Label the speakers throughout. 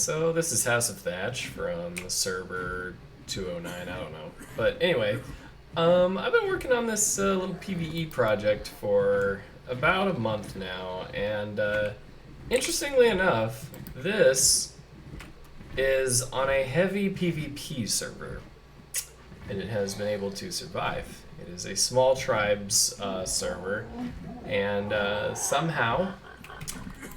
Speaker 1: So this is House of Thatch from server 209, I don't know. But anyway, I've been working on this little PvE project for about a month now, and interestingly enough, this is on a heavy PvP server, and it has been able to survive. It is a small tribes server, and somehow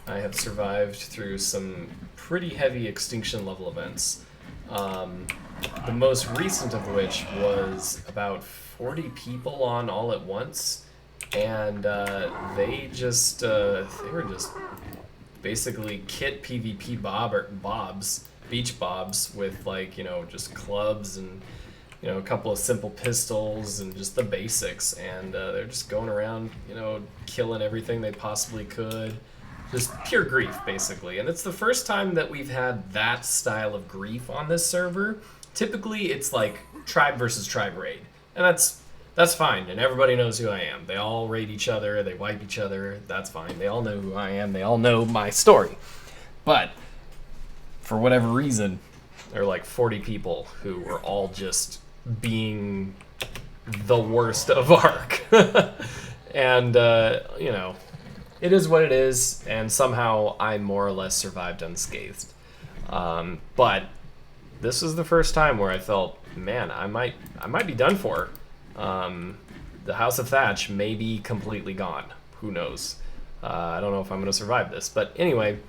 Speaker 1: I have survived through some pretty heavy extinction level events. The most recent of which was about 40 people on all at once, and they were just basically kit PvP bobs, beach bobs with just clubs and a couple of simple pistols and just the basics, and they're just going around killing everything they possibly could. Just pure grief, basically. And it's the first time that we've had that style of grief on this server. Typically, it's like tribe versus tribe raid. And that's fine, and everybody knows who I am. They all raid each other, they wipe each other, that's fine. They all know who I am, they all know my story. But, for whatever reason, there are like 40 people who were all just being the worst of ARC. And, it is what it is, and somehow I more or less survived unscathed. But this was the first time where I felt, man, I might be done for. The House of Thatch may be completely gone. Who knows? I don't know if I'm going to survive this. But anyway,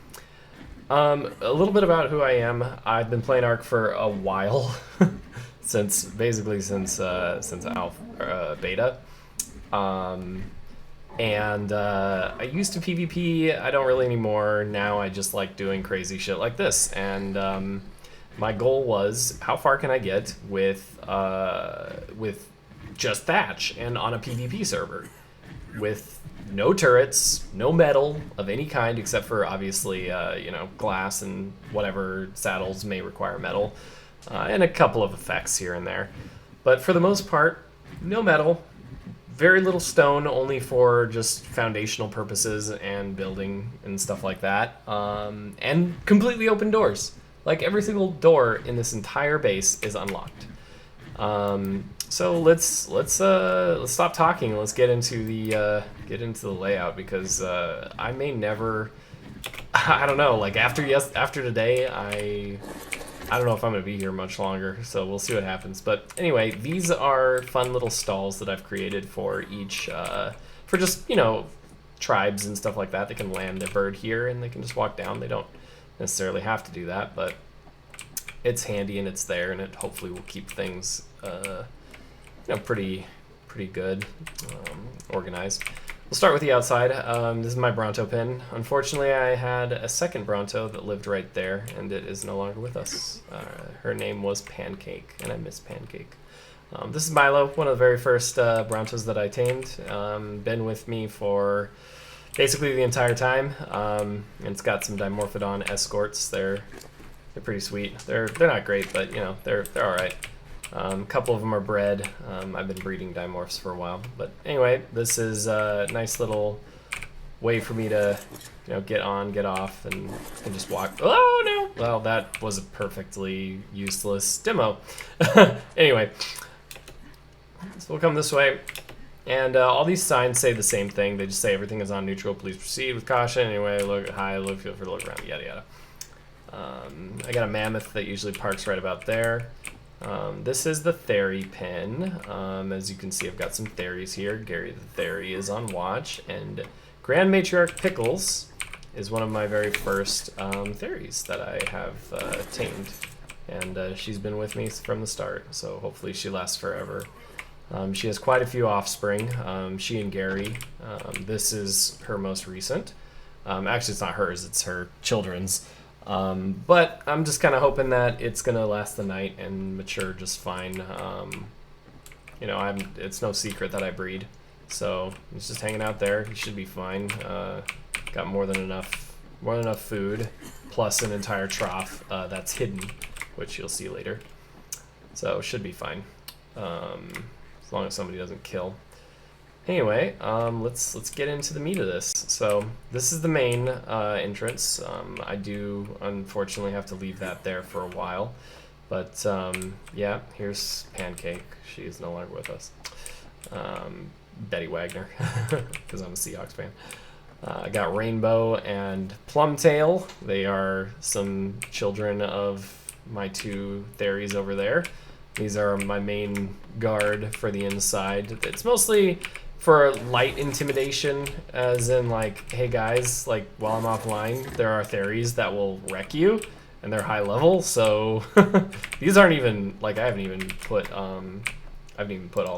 Speaker 1: a little bit about who I am. I've been playing ARC for a while, since alpha, beta. And I used to PvP, I don't really anymore. Now I just like doing crazy shit like this. And my goal was, how far can I get with just Thatch and on a PvP server? With no turrets, no metal of any kind except for obviously glass and whatever saddles may require metal, and a couple of effects here and there. But for the most part, no metal. Very little stone, only for just foundational purposes and building and stuff like that. And completely open doors. Like every single door in this entire base is unlocked. So let's stop talking. Let's get into the layout, because I may never. I don't know. Like after today, I don't know if I'm going to be here much longer, so we'll see what happens. But anyway, these are fun little stalls that I've created for each, for just, tribes and stuff like that. They can land a bird here and they can just walk down. They don't necessarily have to do that, but it's handy and it's there, and it hopefully will keep things, pretty good, organized. We'll start with the outside. This is my Bronto pin. Unfortunately, I had a second Bronto that lived right there, and it is no longer with us. Her name was Pancake, and I miss Pancake. This is Milo, one of the very first Brontos that I tamed. Been with me for basically the entire time. And it's got some Dimorphodon escorts. They're pretty sweet. They're not great, but they're all right. A couple of them are bred. I've been breeding dimorphs for a while. But anyway, this is a nice little way for me to get on, get off, and just walk. Oh, no! Well, that was a perfectly useless demo. Anyway, so we'll come this way. And all these signs say the same thing. They just say everything is on neutral. Please proceed with caution. Anyway, feel free to look around, yada, yada. I got a mammoth that usually parks right about there. This is the Theory pin. As you can see, I've got some Theories here. Gary the Theory is on watch, and Grand Matriarch Pickles is one of my very first Theories that I have tamed, and she's been with me from the start, so hopefully she lasts forever. She has quite a few offspring, she and Gary. This is her most recent. Actually, it's not hers, it's her children's. But I'm just kind of hoping that it's gonna last the night and mature just fine. It's no secret that I breed, so he's just hanging out there. He should be fine. Got more than enough food, plus an entire trough that's hidden, which you'll see later. So should be fine, as long as somebody doesn't kill. Anyway, let's get into the meat of this. So this is the main entrance. I do unfortunately have to leave that there for a while, but yeah, here's Pancake. She is no longer with us. Betty Wagner, because I'm a Seahawks fan. I got Rainbow and Plumtail. They are some children of my two Theries over there. These are my main guard for the inside. It's mostly for light intimidation, as in like, hey guys, like while I'm offline, there are Theries that will wreck you, and they're high level. So these aren't even like I haven't even put all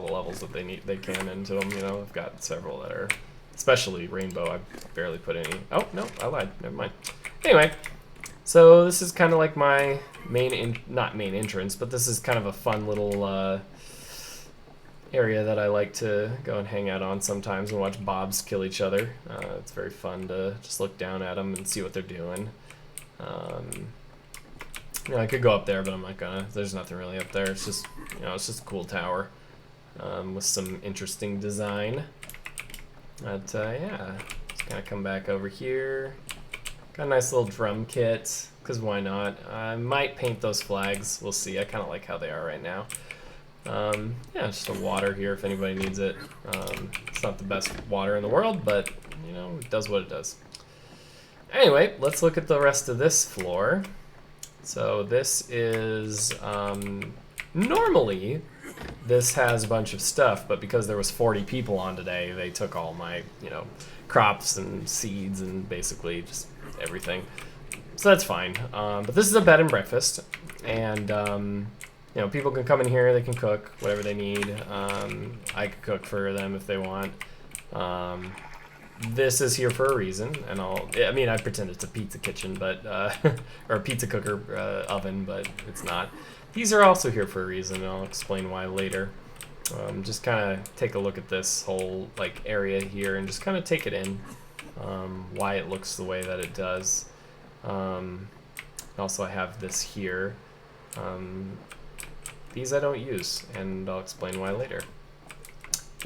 Speaker 1: the levels that they can into them. You know, I've got several that are, especially Rainbow. I barely put any. Oh no, I lied. Never mind. Anyway, so this is kind of like my not main entrance, but this is kind of a fun little area that I like to go and hang out on sometimes and watch bobs kill each other. It's very fun to just look down at them and see what they're doing. You know, I could go up there, but I'm not gonna. There's nothing really up there. It's just, you know, it's just a cool tower with some interesting design. But yeah, just kind of come back over here. Got a nice little drum kit, because why not? I might paint those flags. We'll see. I kind of like how they are right now. Yeah, just a water here if anybody needs it. It's not the best water in the world, but, you know, it does what it does. Anyway, let's look at the rest of this floor. So this is, normally, this has a bunch of stuff, but because there was 40 people on today, they took all my, you know, crops and seeds and basically just everything. So that's fine. But this is a bed and breakfast, and you know, people can come in here, they can cook whatever they need. I could cook for them if they want. This is here for a reason, and I mean, I pretend it's a pizza kitchen, but or a pizza cooker oven, but it's not. These are also here for a reason, and I'll explain why later. Just kind of take a look at this whole like area here and just kind of take it in, why it looks the way that it does. Also, I have this here. These I don't use, and I'll explain why later.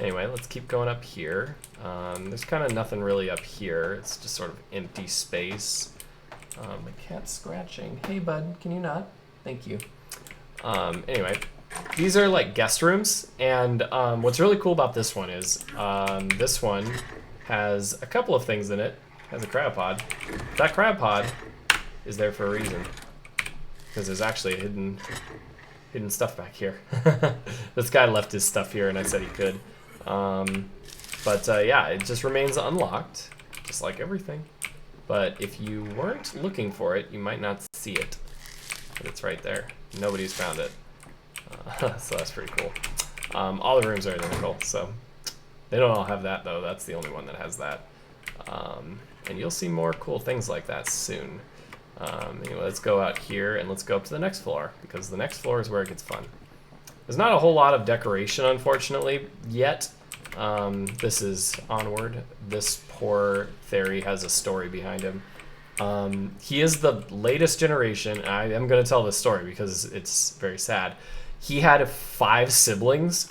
Speaker 1: Anyway, let's keep going up here. There's kind of nothing really up here. It's just sort of empty space. My cat's scratching. Hey, bud, can you not? Thank you. Anyway, these are like guest rooms, and what's really cool about this one is this one has a couple of things in it. It has a cryopod. That cryopod is there for a reason, because there's actually a hidden stuff back here. This guy left his stuff here, and I said he could. But yeah, it just remains unlocked, just like everything. But if you weren't looking for it, you might not see it. But it's right there. Nobody's found it. So that's pretty cool. All the rooms are identical, so they don't all have that, though. That's the only one that has that. And you'll see more cool things like that soon. Anyway, let's go out here and let's go up to the next floor, because the next floor is where it gets fun. There's not a whole lot of decoration, unfortunately, yet. This is Onward. This poor Theory has a story behind him. He is the latest generation. I am going to tell this story because it's very sad. He had 5 siblings.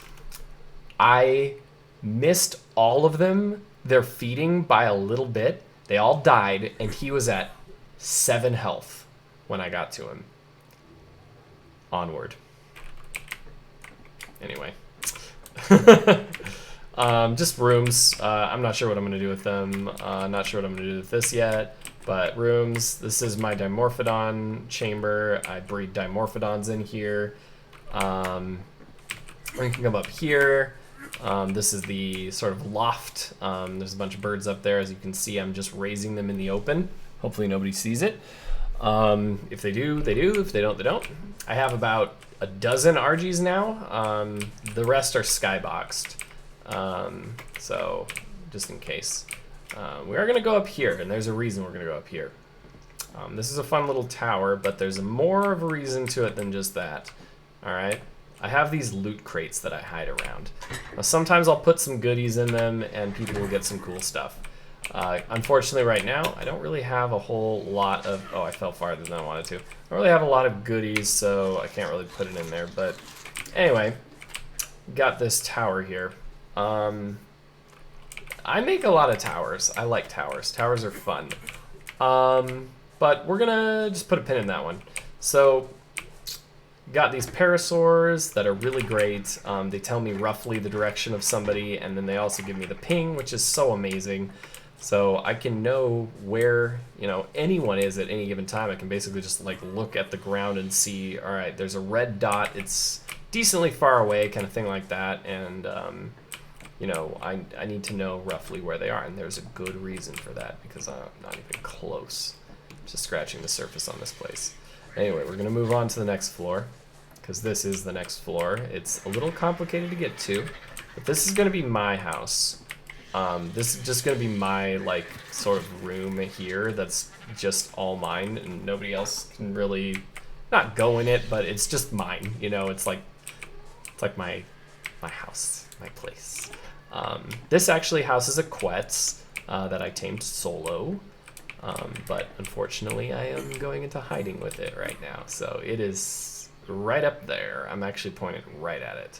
Speaker 1: I missed all of them. They're feeding by a little bit. They all died, and he was at 7 health when I got to him. Onward. Anyway. Just rooms. I'm not sure what I'm going to do with them. Not sure what I'm going to do with this yet. But rooms. This is my Dimorphodon chamber. I breed Dimorphodons in here. We can come up here. This is the sort of loft. There's a bunch of birds up there. As you can see, I'm just raising them in the open. Hopefully nobody sees it. If they do, they do. If they don't, they don't. I have about a dozen RGs now. The rest are skyboxed. So just in case. We are going to go up here, and there's a reason we're going to go up here. This is a fun little tower, but there's more of a reason to it than just that. Alright? I have these loot crates that I hide around. Now, sometimes I'll put some goodies in them, and people will get some cool stuff. Unfortunately, right now, I don't really have a whole lot of... Oh, I fell farther than I wanted to. I don't really have a lot of goodies, so I can't really put it in there. But anyway, got this tower here. I make a lot of towers. I like towers. Towers are fun. But we're gonna just put a pin in that one. So, got these parasaurs that are really great. They tell me roughly the direction of somebody, and then they also give me the ping, which is so amazing. So I can know where, you know, anyone is at any given time. I can basically just like look at the ground and see, all right, there's a red dot. It's decently far away, kind of thing like that. And, you know, I need to know roughly where they are. And there's a good reason for that because I'm not even close to scratching the surface on this place. Anyway, we're going to move on to the next floor because this is the next floor. It's a little complicated to get to, but this is going to be my house. This is just gonna be my like sort of room here that's just all mine and nobody else can really not go in it, but it's just mine, you know. It's like my house, my place. This actually houses a Quetz that I tamed solo, but unfortunately I am going into hiding with it right now, so it is right up there. I'm actually pointing right at it.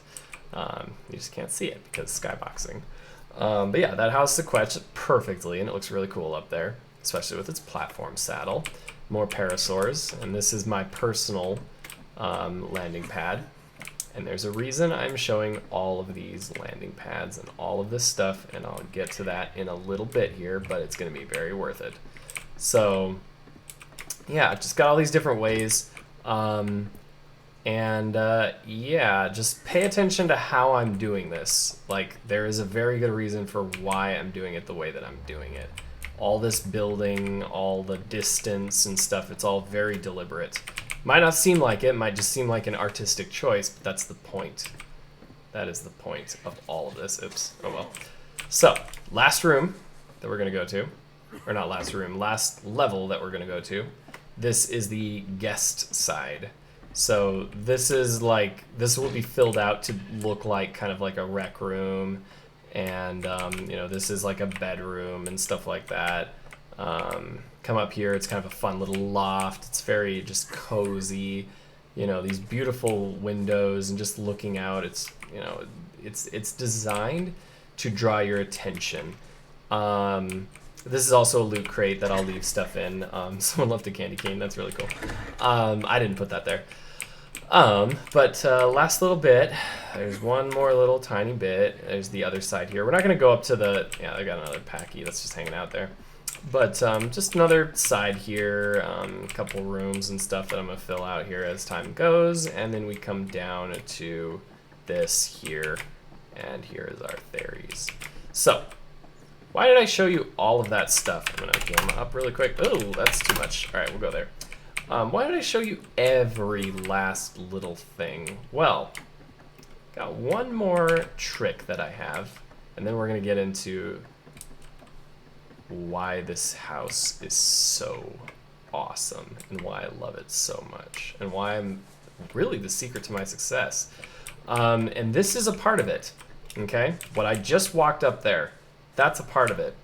Speaker 1: You just can't see it because skyboxing. But yeah, that house is quetched perfectly, and it looks really cool up there, especially with its platform saddle. More parasaurs, and this is my personal landing pad. And there's a reason I'm showing all of these landing pads and all of this stuff, and I'll get to that in a little bit here, but it's going to be very worth it. So, yeah, just got all these different ways. Yeah, just pay attention to how I'm doing this. Like, there is a very good reason for why I'm doing it the way that I'm doing it. All this building, all the distance and stuff, it's all very deliberate. Might not seem like it, might just seem like an artistic choice, but that's the point. That is the point of all of this. Oops, oh well. So, last room that we're gonna go to, or not last room, last level that we're gonna go to. This is the guest side. So this is like, this will be filled out to look like kind of like a rec room, and you know, this is like a bedroom and stuff like that. Come up here, it's kind of a fun little loft. It's very just cozy, you know, these beautiful windows and just looking out. It's, you know, it's designed to draw your attention. This is also a loot crate that I'll leave stuff in. Someone left a candy cane. That's really cool. I didn't put that there. Last little bit. There's one more little tiny bit. There's the other side here. We're not going to go up to the... Yeah, I got another packy that's just hanging out there. But just another side here. A couple rooms and stuff that I'm going to fill out here as time goes. And then we come down to this here. And here is our Theres. So... why did I show you all of that stuff? I'm gonna game up really quick. Oh, that's too much. All right, we'll go there. Why did I show you every last little thing? Well, got one more trick that I have, and then we're gonna get into why this house is so awesome and why I love it so much and why I'm really the secret to my success. And this is a part of it, okay? What I just walked up there, that's a part of it.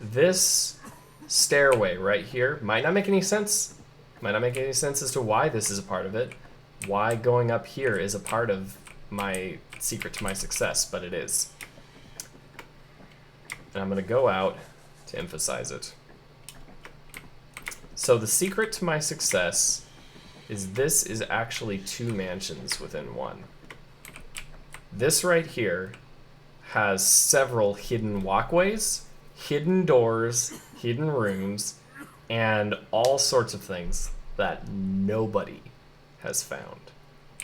Speaker 1: This stairway right here might not make any sense. Might not make any sense as to why this is a part of it. Why going up here is a part of my secret to my success, but it is. And I'm gonna go out to emphasize it. So the secret to my success is this is actually two mansions within one. This right here has several hidden walkways, hidden doors, hidden rooms, and all sorts of things that nobody has found.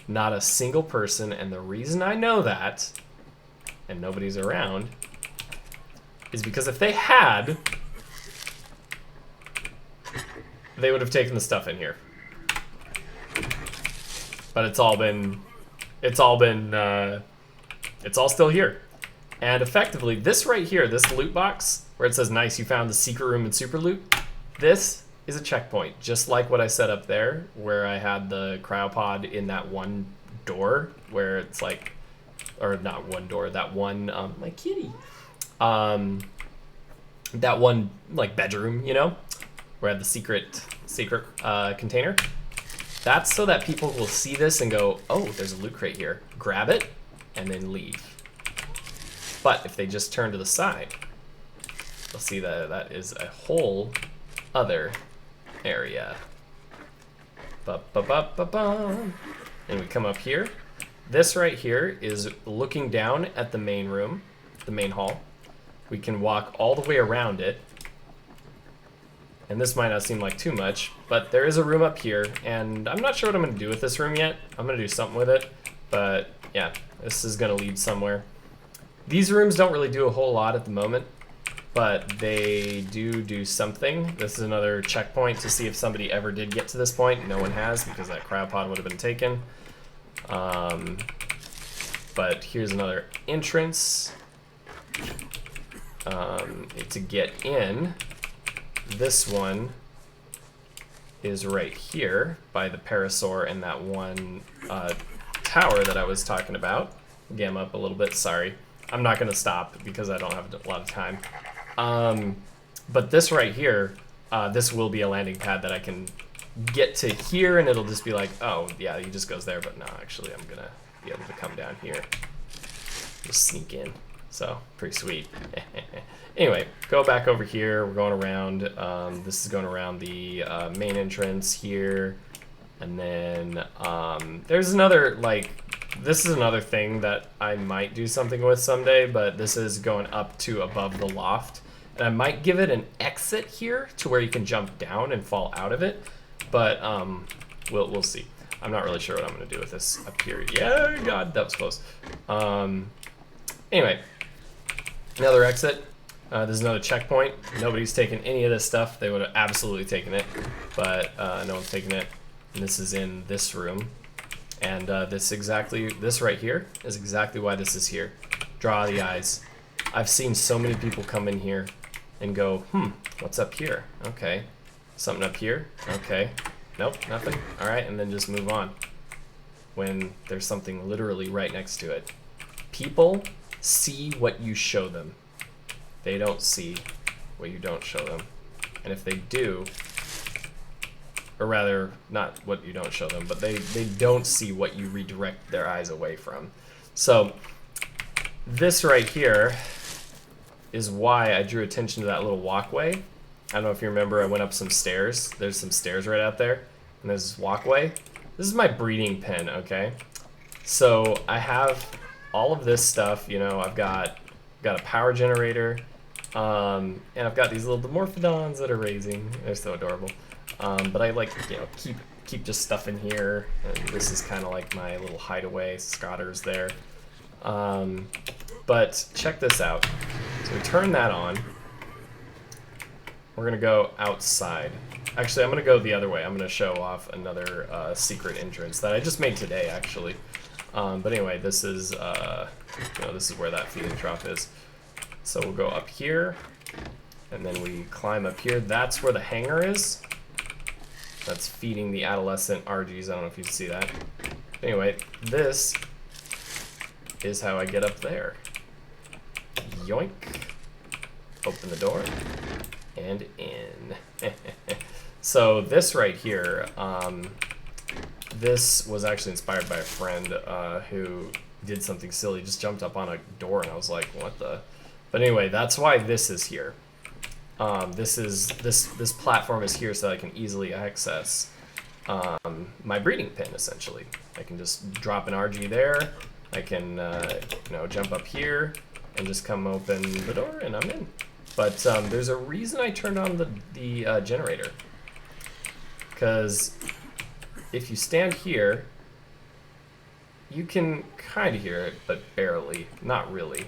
Speaker 1: Not a single person, and the reason I know that, and nobody's around, is because if they had, they would have taken the stuff in here. But it's all still here. And effectively, this right here, this loot box, where it says, nice, you found the secret room and super loot, this is a checkpoint, just like what I set up there, where I had the cryopod in that one door, where it's like, or not one door, that one, my kitty, that one, like, bedroom, you know, where I had the secret container. That's so that people will see this and go, oh, there's a loot crate here. Grab it, and then leave. But if they just turn to the side, you'll see that that is a whole other area. Ba-ba-ba-ba-ba. And we come up here. This right here is looking down at the main room, the main hall. We can walk all the way around it. And this might not seem like too much, but there is a room up here, and I'm not sure what I'm gonna do with this room yet. I'm gonna do something with it, but yeah, this is gonna lead somewhere. These rooms don't really do a whole lot at the moment, but they do something. This is another checkpoint to see if somebody ever did get to this point. No one has, because that cryopod would have been taken. But here's another entrance. To get in, this one is right here by the parasaur and that one tower that I was talking about. Gam up a little bit, sorry. I'm not gonna stop because I don't have a lot of time. But this right here, this will be a landing pad that I can get to here, and it'll just be like, oh yeah, he just goes there, but no, actually I'm gonna be able to come down here. Just sneak in. So, pretty sweet. Anyway, go back over here. We're going around. This is going around the main entrance here. And then there's another, like, this is another thing that I might do something with someday, but this is going up to above the loft. And I might give it an exit here to where you can jump down and fall out of it. But we'll see. I'm not really sure what I'm going to do with this up here. Yeah, God, that was close. Anyway, another exit. There's another checkpoint. Nobody's taken any of this stuff. They would have absolutely taken it, but no one's taken it. And this is in this room. And this right here is exactly why this is here. Draw the eyes. I've seen so many people come in here and go, what's up here? Okay. Something up here? Okay. Nope, nothing. All right, and then just move on. When there's something literally right next to it. People see what you show them. They don't see what you don't show them. And if they do, or rather, not what you don't show them, but they don't see what you redirect their eyes away from. So this right here is why I drew attention to that little walkway. I don't know if you remember, I went up some stairs. There's some stairs right out there, and there's this walkway. This is my breeding pen, okay? So I have all of this stuff, you know, I've got a power generator, and I've got these little Dimorphodons that are raising. They're so adorable. But I like, you know, keep just stuff in here, and this is kind of like my little hideaway. Scotter's there. But check this out. So we turn that on. We're gonna go outside. Actually, I'm gonna go the other way. I'm gonna show off another secret entrance that I just made today, actually. But anyway, this is this is where that feeding trough is. So we'll go up here, and then we climb up here. That's where the hangar is. That's feeding the adolescent RGs. I don't know if you can see that. Anyway, this is how I get up there. Yoink. Open the door. And in. So this right here, this was actually inspired by a friend who did something silly, just jumped up on a door, and I was like, what the? But anyway, that's why this is here. This platform is here so that I can easily access my breeding pin, essentially. I can just drop an RG there. I can jump up here and just come open the door, and I'm in. But there's a reason I turned on the generator. Because if you stand here, you can kind of hear it, but barely. Not really.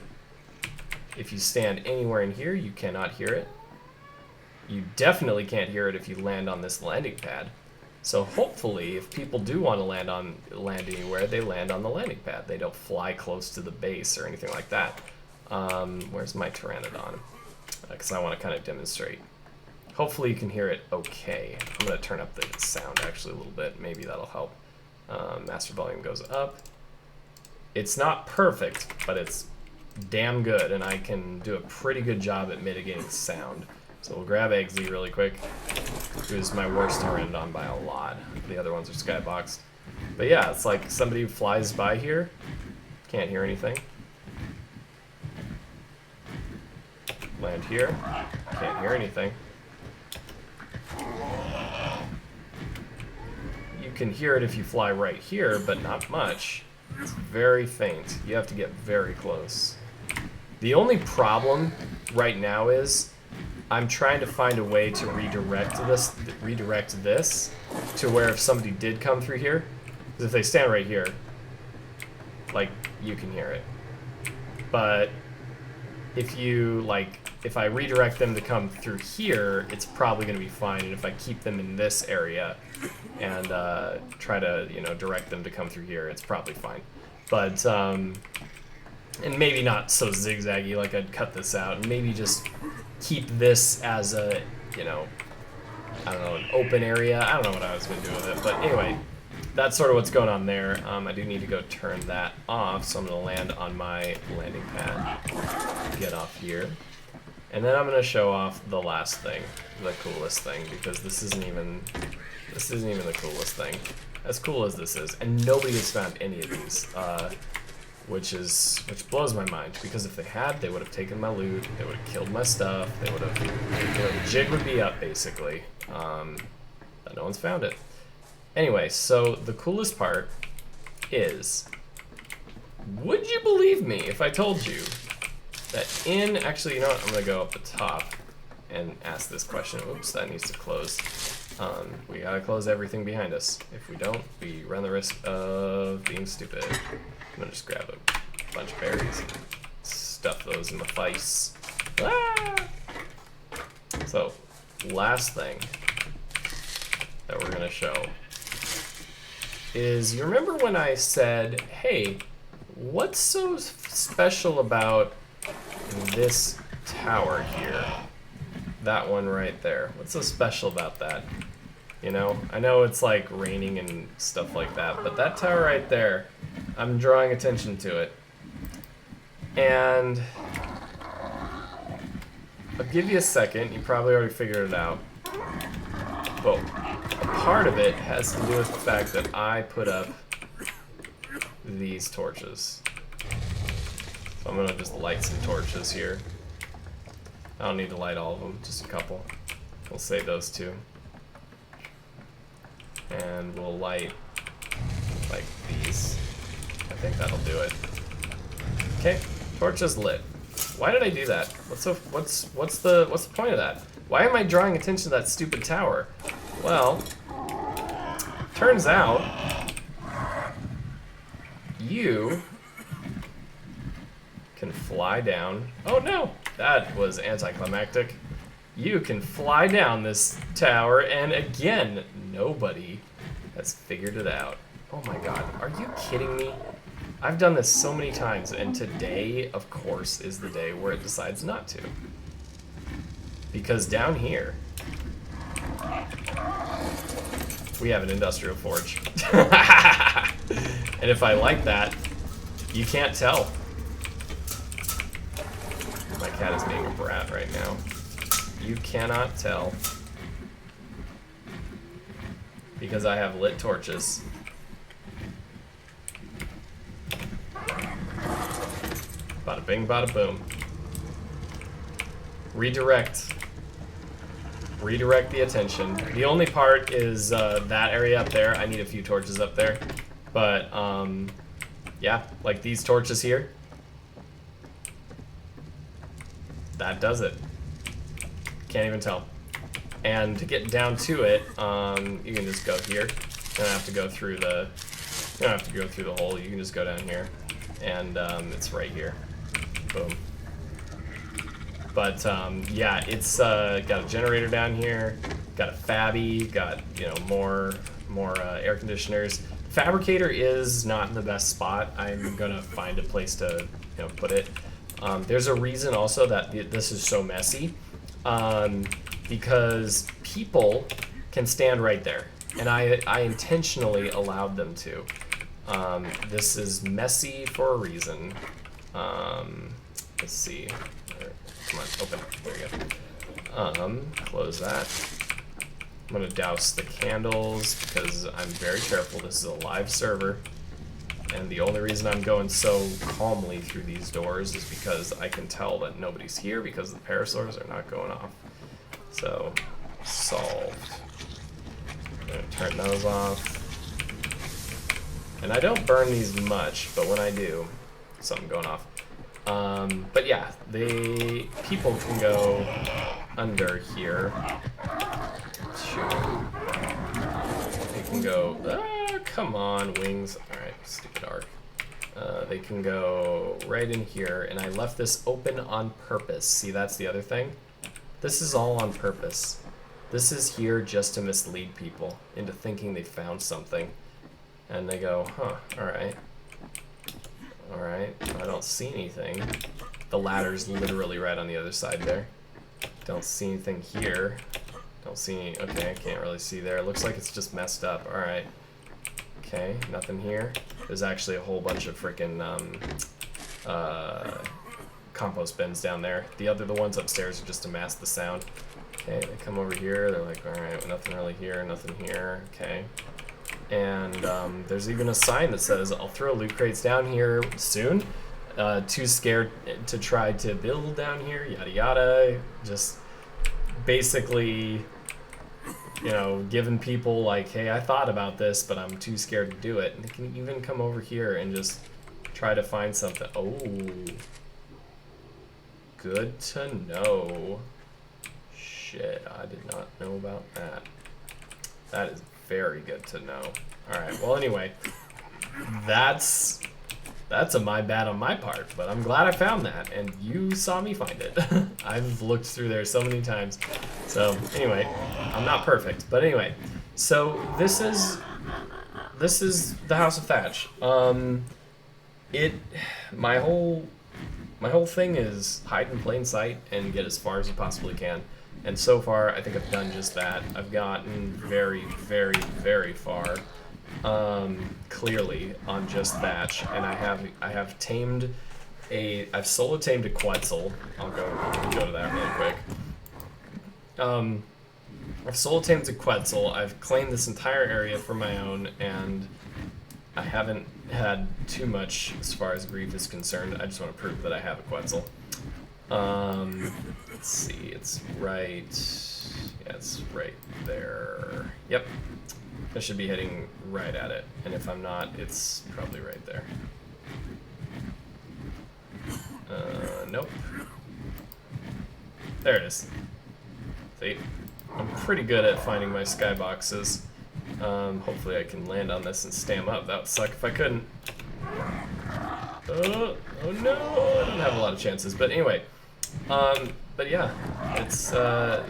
Speaker 1: If you stand anywhere in here, you cannot hear it. You definitely can't hear it if you land on this landing pad. So hopefully, if people do want to land anywhere, they land on the landing pad. They don't fly close to the base or anything like that. Where's my Pteranodon? Because I want to kind of demonstrate. Hopefully you can hear it okay. I'm going to turn up the sound actually a little bit. Maybe that'll help. Master volume goes up. It's not perfect, but it's damn good, and I can do a pretty good job at mitigating sound. So we'll grab Eggsy really quick, who's my worst Pteranodon by a lot. The other ones are skyboxed. But yeah, it's like somebody who flies by here, can't hear anything. Land here. Can't hear anything. You can hear it if you fly right here, but not much. It's very faint. You have to get very close. The only problem right now is I'm trying to find a way to redirect this to where if somebody did come through here, because if they stand right here, like, you can hear it. But if I redirect them to come through here, it's probably going to be fine. And if I keep them in this area and try to, direct them to come through here, it's probably fine. But, and maybe not so zigzaggy, like I'd cut this out, and maybe just keep this as a, I don't know, an open area. I don't know what I was going to do with it, but anyway, that's sort of what's going on there. I do need to go turn that off, so I'm going to land on my landing pad, get off here, and then I'm going to show off the last thing, the coolest thing, because this isn't even the coolest thing. As cool as this is, and nobody has found any of these, which blows my mind, because if they had, they would have taken my loot, they would have killed my stuff, they would have, the jig would be up, basically, but no one's found it. Anyway, so the coolest part is, would you believe me if I told you that actually, you know what, I'm gonna go up the top and ask this question. Oops, that needs to close. We gotta close everything behind us. If we don't, we run the risk of being stupid. I'm gonna just grab a bunch of berries and stuff those in the face. Ah! So, last thing that we're gonna show is, you remember when I said, hey, what's so special about this tower here? That one right there. What's so special about that? I know it's like raining and stuff like that, but that tower right there, I'm drawing attention to it. And I'll give you a second, you probably already figured it out. But a part of it has to do with the fact that I put up these torches. So I'm gonna just light some torches here. I don't need to light all of them, just a couple. We'll save those two. And we'll light like these. I think that'll do it. Okay, torch is lit. Why did I do that? What's the point of that? Why am I drawing attention to that stupid tower? Well, turns out you can fly down. Oh no, that was anticlimactic. You can fly down this tower, and again, nobody has figured it out. Oh my god, are you kidding me? I've done this so many times, and today, of course, is the day where it decides not to. Because down here, we have an industrial forge. And if I like that, you can't tell. My cat is being a brat right now. You cannot tell. Because I have lit torches. Bada bing, bada boom. Redirect. Redirect the attention. The only part is that area up there. I need a few torches up there. But, yeah, like these torches here. That does it. Can't even tell. And to get down to it, you can just go here. You don't have to go through the hole. You can just go down here, and it's right here. Boom. But yeah, it's got a generator down here. Got a Fabby. Got more air conditioners. Fabricator is not in the best spot. I'm gonna find a place to put it. There's a reason also that this is so messy. Because people can stand right there, and I intentionally allowed them to. This is messy for a reason. Let's see. Come on, open. There you go. Close that. I'm gonna douse the candles because I'm very careful. This is a live server, And the only reason I'm going so calmly through these doors is because I can tell that nobody's here because the parasaurs are not going off. So, solved. I'm gonna turn those off. And I don't burn these much, but when I do, something going off. But yeah, people can go under here. Shoot. They can go, come on, wings. Alright, stupid arc. They can go right in here, and I left this open on purpose. See, that's the other thing. This is all on purpose. This is here just to mislead people into thinking they found something. And they go, huh, alright. Alright, I don't see anything. The ladder's literally right on the other side there. Don't see anything here. Don't see any, okay, I can't really see there. It looks like it's just messed up, alright. Okay, nothing here. There's actually a whole bunch of freaking compost bins down there. The ones upstairs are just to mask the sound. Okay, they come over here, they're like, alright, nothing really here, nothing here, okay. And there's even a sign that says, I'll throw loot crates down here soon. Too scared to try to build down here, yada yada. Just basically, you know, giving people like, hey, I thought about this, but I'm too scared to do it. And they can even come over here and just try to find something. Oh, good to know. Shit, I did not know about that. That is very good to know. Alright, well anyway, that's a my bad on my part, but I'm glad I found that, and you saw me find it. I've looked through there so many times. So anyway, I'm not perfect, but anyway, so this is the House of Thatch. My whole thing is hide in plain sight and get as far as you possibly can. And so far, I think I've done just that. I've gotten very, very, very far, clearly, on just Thatch, and I've solo tamed a Quetzal. I'll go to that really quick. I've solo tamed a Quetzal. I've claimed this entire area for my own, and I haven't had too much as far as grief is concerned. I just want to prove that I have a Quetzal. Let's see, it's right there. Yep, I should be heading right at it, and if I'm not, it's probably right there. Nope. There it is. See, I'm pretty good at finding my skyboxes. Hopefully I can land on this and stand up. That would suck if I couldn't. Oh no, I don't have a lot of chances, but anyway. But yeah, it's, the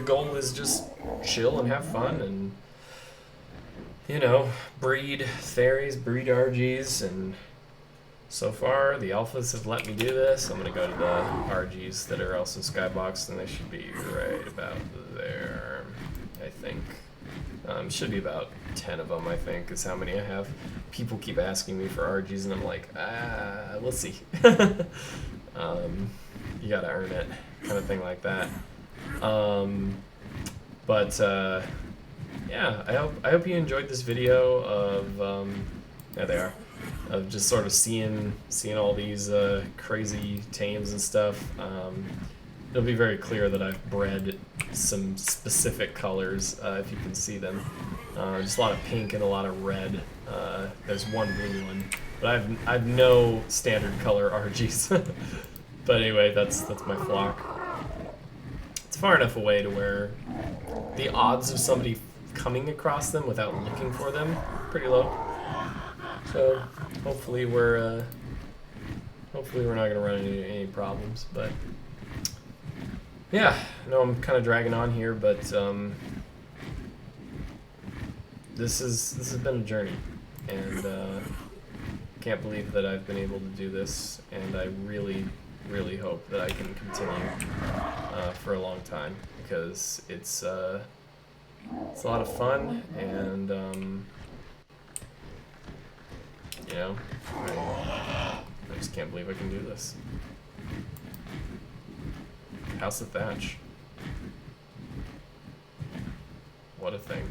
Speaker 1: goal is just chill and have fun and, you know, breed fairies, breed RGs, and so far the alphas have let me do this. I'm gonna go to the RGs that are also skyboxed, and they should be right about there, I think. Should be about 10 of them, I think, is how many I have. People keep asking me for RGs, and I'm like, we'll see. You gotta earn it, kind of thing like that. Yeah, I hope you enjoyed this video of, there they are, of just sort of seeing all these crazy tames and stuff. It'll be very clear that I've bred some specific colors, if you can see them. Just a lot of pink and a lot of red. There's one blue one, but I've no standard color RGs. But anyway, that's my flock. It's far enough away to where the odds of somebody coming across them without looking for them are pretty low. So hopefully we're not gonna run into any problems. But yeah, I know I'm kind of dragging on here, but this has been a journey, and can't believe that I've been able to do this, and I really hope that I can continue for a long time, because it's a lot of fun, and you know, I just can't believe I can do this. House of Thatch. What a thing.